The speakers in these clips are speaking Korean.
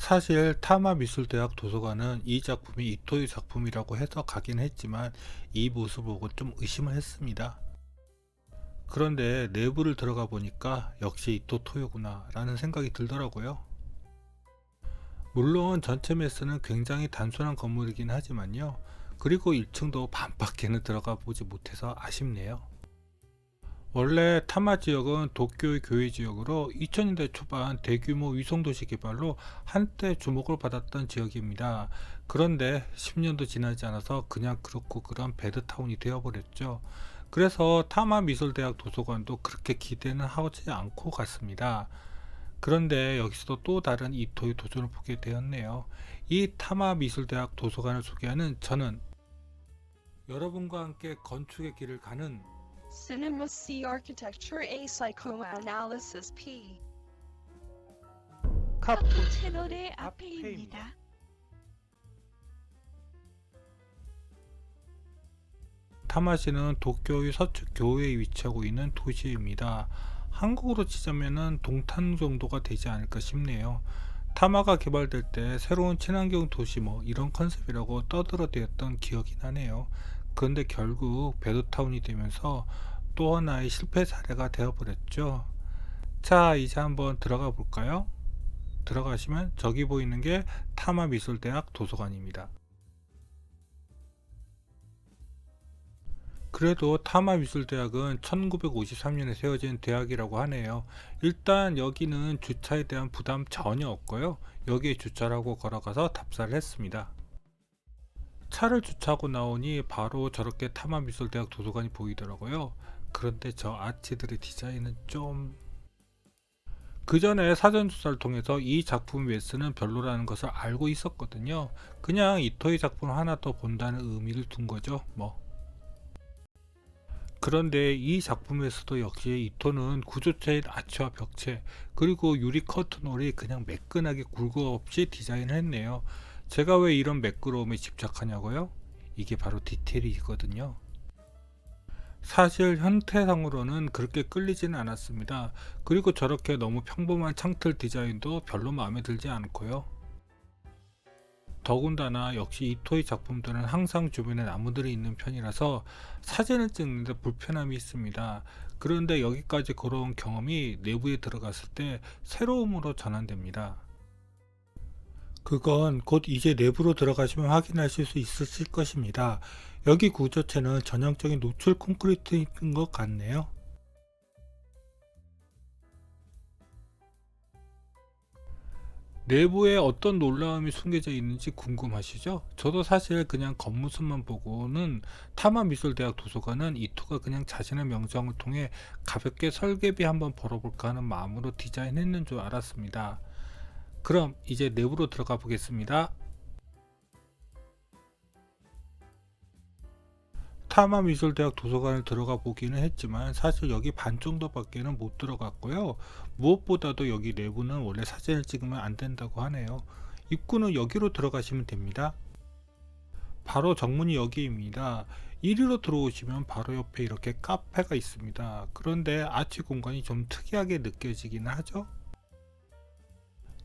사실 타마미술대학 도서관은 이 작품이 이토의 작품이라고 해서 가긴 했지만 이 모습을 보고 좀 의심을 했습니다. 그런데 내부를 들어가 보니까 역시 이토 토요구나 라는 생각이 들더라고요. 물론 전체 매스는 굉장히 단순한 건물이긴 하지만요. 그리고 1층도 반밖에는 들어가 보지 못해서 아쉽네요. 원래 타마 지역은 도쿄의 교외 지역으로 2000년대 초반 대규모 위성도시 개발로 한때 주목을 받았던 지역입니다. 그런데 10년도 지나지 않아서 그냥 그렇고 그런 배드타운이 되어버렸죠. 그래서 타마 미술대학 도서관도 그렇게 기대는 하지 않고 갔습니다. 그런데 여기서도 또 다른 이토의 도전을 보게 되었네요. 이 타마 미술대학 도서관을 소개하는 저는 여러분과 함께 건축의 길을 가는 Cinema C Architecture A Psychoanalysis P 카푸 채널의 앞에입니다. 앞에입니다. 타마시는 도쿄의 서쪽 교외에 위치하고 있는 도시입니다. 한국으로 치자면은 동탄 정도가 되지 않을까 싶네요. 타마가 개발될 때 새로운 친환경 도시 뭐 이런 컨셉이라고 떠들어대었던 기억이 나네요. 그런데 결국 배드타운이 되면서 또 하나의 실패 사례가 되어버렸죠. 자, 이제 한번 들어가 볼까요? 들어가시면 저기 보이는 게 타마미술대학 도서관입니다. 그래도 타마미술대학은 1953년에 세워진 대학이라고 하네요. 일단 여기는 주차에 대한 부담 전혀 없고요. 여기에 주차라고 걸어가서 답사를 했습니다. 차를 주차하고 나오니 바로 저렇게 타마미술대학 도서관이 보이더라고요. 그런데 저 아치들의 디자인은 좀... 그 전에 사전조사를 통해서 이 작품 매스는 별로라는 것을 알고 있었거든요. 그냥 이토의 작품 하나 더 본다는 의미를 둔 거죠. 뭐. 그런데 이 작품에서도 역시 이토는 구조체인 아치와 벽체 그리고 유리 커튼홀이 그냥 매끈하게 굴곡 없이 디자인을 했네요. 제가 왜 이런 매끄러움에 집착하냐고요? 이게 바로 디테일이거든요. 사실 형태상으로는 그렇게 끌리지는 않았습니다. 그리고 저렇게 너무 평범한 창틀 디자인도 별로 마음에 들지 않고요. 더군다나 역시 이토의 작품들은 항상 주변에 나무들이 있는 편이라서 사진을 찍는데 불편함이 있습니다. 그런데 여기까지 걸어온 경험이 내부에 들어갔을 때 새로움으로 전환됩니다. 그건 곧 이제 내부로 들어가시면 확인하실 수 있으실 것입니다. 여기 구조체는 전형적인 노출 콘크리트인 것 같네요. 내부에 어떤 놀라움이 숨겨져 있는지 궁금하시죠? 저도 사실 그냥 겉모습만 보고는 타마미술대학 도서관은 이토가 그냥 자신의 명성을 통해 가볍게 설계비 한번 벌어볼까 하는 마음으로 디자인했는 줄 알았습니다. 그럼 이제 내부로 들어가 보겠습니다. 타마미술대학 도서관을 들어가 보기는 했지만 사실 여기 반 정도밖에는 못 들어갔고요. 무엇보다도 여기 내부는 원래 사진을 찍으면 안 된다고 하네요. 입구는 여기로 들어가시면 됩니다. 바로 정문이 여기입니다. 이리로 들어오시면 바로 옆에 이렇게 카페가 있습니다. 그런데 아치 공간이 좀 특이하게 느껴지긴 하죠.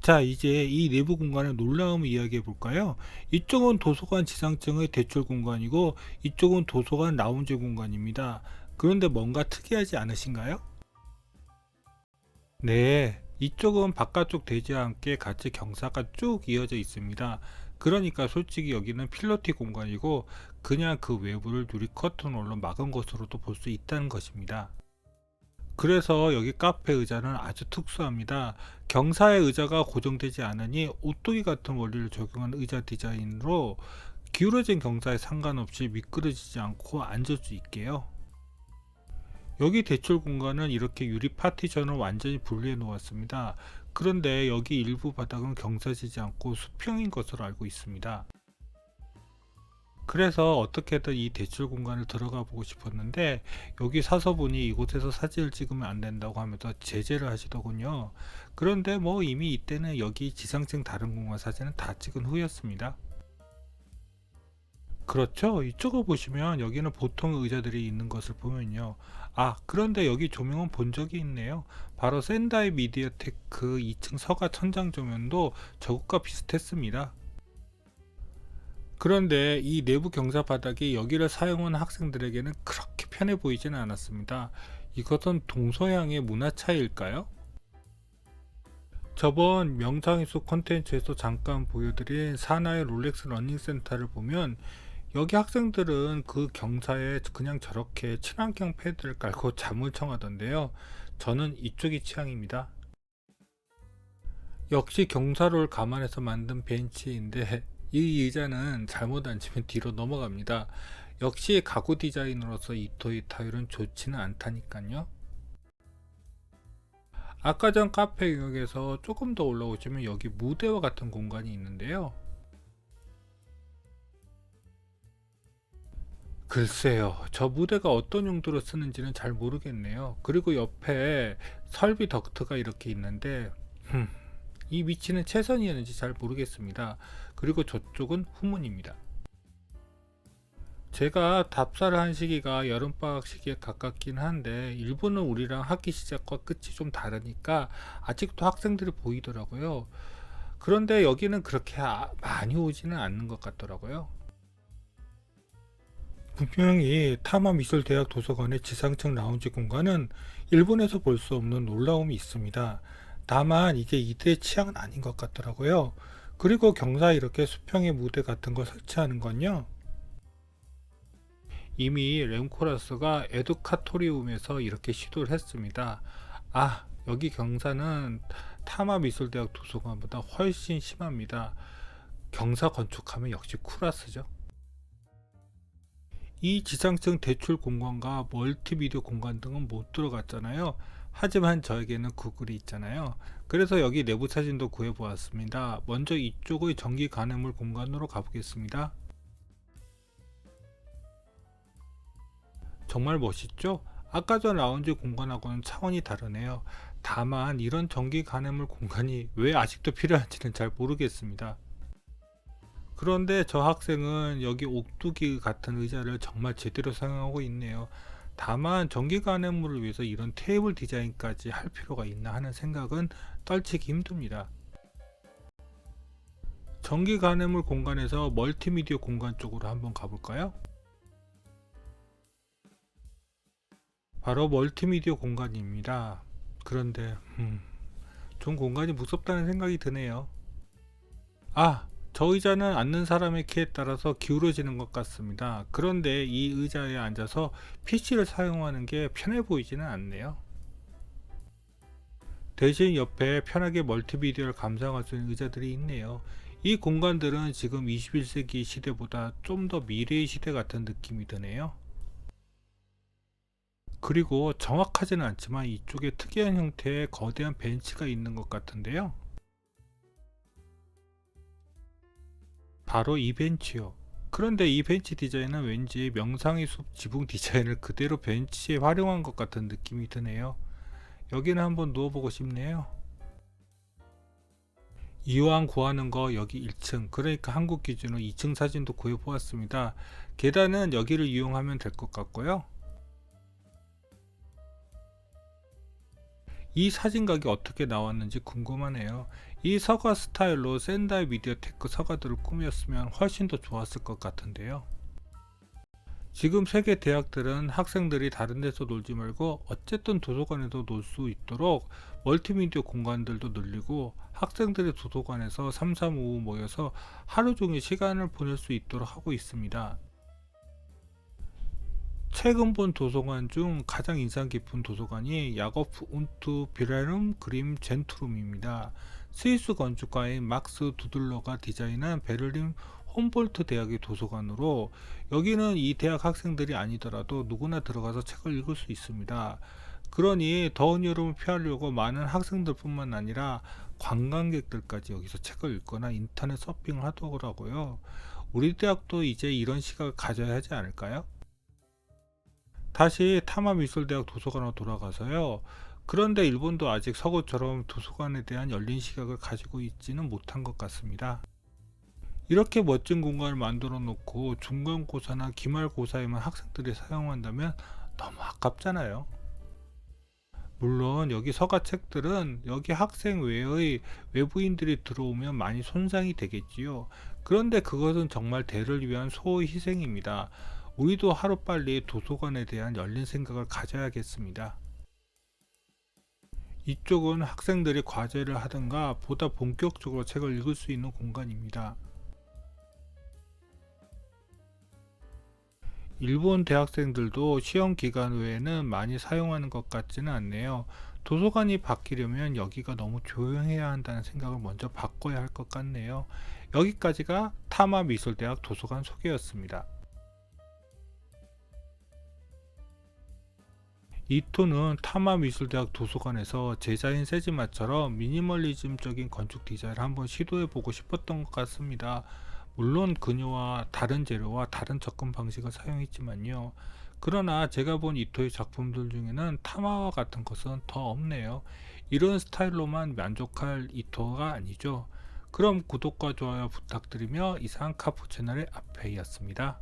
자, 이제 이 내부 공간의 놀라움을 이야기해 볼까요? 이쪽은 도서관 지상층의 대출 공간이고 이쪽은 도서관 라운지 공간입니다. 그런데 뭔가 특이하지 않으신가요? 네, 이쪽은 바깥쪽 대지와 함께 같이 경사가 쭉 이어져 있습니다. 그러니까 솔직히 여기는 필로티 공간이고 그냥 그 외부를 유리 커튼홀로 막은 것으로도 볼 수 있다는 것입니다. 그래서 여기 카페 의자는 아주 특수합니다. 경사의 의자가 고정되지 않으니 오뚜기 같은 원리를 적용한 의자 디자인으로 기울어진 경사에 상관없이 미끄러지지 않고 앉을 수 있게요. 여기 대출 공간은 이렇게 유리 파티션을 완전히 분리해 놓았습니다. 그런데 여기 일부 바닥은 경사지지 않고 수평인 것으로 알고 있습니다. 그래서 어떻게든 이 대출 공간을 들어가 보고 싶었는데 여기 사서분이 이곳에서 사진을 찍으면 안 된다고 하면서 제재를 하시더군요. 그런데 뭐 이미 이때는 여기 지상층 다른 공간 사진은 다 찍은 후였습니다. 그렇죠. 이쪽을 보시면 여기는 보통 의자들이 있는 것을 보면요. 아, 그런데 여기 조명은 본 적이 있네요. 바로 샌다이 미디어테크 2층 서가 천장 조명도 저것과 비슷했습니다. 그런데 이 내부 경사 바닥이 여기를 사용한 학생들에게는 그렇게 편해 보이지는 않았습니다. 이것은 동서양의 문화 차이일까요? 저번 명상의수 콘텐츠에서 잠깐 보여드린 사나이 롤렉스 러닝센터를 보면 여기 학생들은 그 경사에 그냥 저렇게 친환경 패드를 깔고 잠을 청하던데요. 저는 이쪽이 취향입니다. 역시 경사로를 감안해서 만든 벤치인데 이 의자는 잘못 앉으면 뒤로 넘어갑니다. 역시 가구 디자인으로서 이토이 타율은 좋지는 않다니까요. 아까 전 카페 영역에서 조금 더 올라오시면 여기 무대와 같은 공간이 있는데요. 글쎄요, 저 무대가 어떤 용도로 쓰는지는 잘 모르겠네요. 그리고 옆에 설비 덕트가 이렇게 있는데, 이 위치는 최선이었는지 잘 모르겠습니다. 그리고 저쪽은 후문입니다. 제가 답사를 한 시기가 여름방학 시기에 가깝긴 한데, 일본은 우리랑 학기 시작과 끝이 좀 다르니까 아직도 학생들이 보이더라고요. 그런데 여기는 그렇게 많이 오지는 않는 것 같더라고요. 분명히 타마미술대학 도서관의 지상층 라운지 공간은 일본에서 볼 수 없는 놀라움이 있습니다. 다만 이게 이들의 취향은 아닌 것 같더라고요. 그리고 경사에 이렇게 수평의 무대 같은 걸 설치하는 건요, 이미 렘코라스가 에두카토리움에서 이렇게 시도를 했습니다. 아, 여기 경사는 타마미술대학 도서관보다 훨씬 심합니다. 경사 건축하면 역시 쿠라스죠. 이 지상층 대출 공간과 멀티미디어 공간 등은 못 들어갔잖아요. 하지만 저에게는 구글이 있잖아요. 그래서 여기 내부 사진도 구해 보았습니다. 먼저 이쪽의 전기 가늠물 공간으로 가보겠습니다. 정말 멋있죠? 아까 전 라운지 공간하고는 차원이 다르네요. 다만 이런 전기 가늠물 공간이 왜 아직도 필요한지는 잘 모르겠습니다. 그런데 저 학생은 여기 옥두기 같은 의자를 정말 제대로 사용하고 있네요. 다만 전기 가늠물을 위해서 이런 테이블 디자인까지 할 필요가 있나 하는 생각은 떨치기 힘듭니다. 전기 가늠물 공간에서 멀티미디어 공간 쪽으로 한번 가볼까요? 바로 멀티미디어 공간입니다. 그런데 좀 공간이 무섭다는 생각이 드네요. 아, 저 의자는 앉는 사람의 키에 따라서 기울어지는 것 같습니다. 그런데 이 의자에 앉아서 PC를 사용하는 게 편해 보이지는 않네요. 대신 옆에 편하게 멀티미디어를 감상할 수 있는 의자들이 있네요. 이 공간들은 지금 21세기 시대보다 좀 더 미래의 시대 같은 느낌이 드네요. 그리고 정확하지는 않지만 이쪽에 특이한 형태의 거대한 벤치가 있는 것 같은데요. 바로 이 벤치요. 그런데 이 벤치 디자인은 왠지 명상의 숲 지붕 디자인을 그대로 벤치에 활용한 것 같은 느낌이 드네요. 여기는 한번 누워보고 싶네요. 이왕 구하는 거 여기 1층, 그러니까 한국 기준으로 2층 사진도 구해보았습니다. 계단은 여기를 이용하면 될 것 같고요. 이 사진각이 어떻게 나왔는지 궁금하네요. 이 서가 스타일로 샌다이 미디어테크 서가들을 꾸몄으면 훨씬 더 좋았을 것 같은데요. 지금 세계 대학들은 학생들이 다른 데서 놀지 말고 어쨌든 도서관에서 놀 수 있도록 멀티미디어 공간들도 늘리고 학생들이 도서관에서 335 모여서 하루 종일 시간을 보낼 수 있도록 하고 있습니다. 최근 본 도서관 중 가장 인상 깊은 도서관이 야거프 운트 비레름 그림 젠투룸입니다. 스위스 건축가인 막스 두들러가 디자인한 베를린 홈볼트 대학의 도서관으로, 여기는 이 대학 학생들이 아니더라도 누구나 들어가서 책을 읽을 수 있습니다. 그러니 더운 여름을 피하려고 많은 학생들 뿐만 아니라 관광객들까지 여기서 책을 읽거나 인터넷 서핑을 하더라고요. 우리 대학도 이제 이런 시각을 가져야 하지 않을까요? 다시 타마미술대학 도서관으로 돌아가서요. 그런데 일본도 아직 서구처럼 도서관에 대한 열린 시각을 가지고 있지는 못한 것 같습니다. 이렇게 멋진 공간을 만들어 놓고 중간고사나 기말고사에만 학생들이 사용한다면 너무 아깝잖아요. 물론 여기 서가책들은 여기 학생 외의 외부인들이 들어오면 많이 손상이 되겠지요. 그런데 그것은 정말 대를 위한 소의 희생입니다. 우리도 하루빨리 도서관에 대한 열린 생각을 가져야겠습니다. 이쪽은 학생들이 과제를 하든가 보다 본격적으로 책을 읽을 수 있는 공간입니다. 일본 대학생들도 시험 기간 외에는 많이 사용하는 것 같지는 않네요. 도서관이 바뀌려면 여기가 너무 조용해야 한다는 생각을 먼저 바꿔야 할 것 같네요. 여기까지가 타마미술대학 도서관 소개였습니다. 이토는 타마미술대학 도서관에서 제자인 세지마처럼 미니멀리즘적인 건축 디자인을 한번 시도해보고 싶었던 것 같습니다. 물론 그녀와 다른 재료와 다른 접근 방식을 사용했지만요. 그러나 제가 본 이토의 작품들 중에는 타마와 같은 것은 더 없네요. 이런 스타일로만 만족할 이토가 아니죠. 그럼 구독과 좋아요 부탁드리며 이상 카푸 채널의 앞에이었습니다.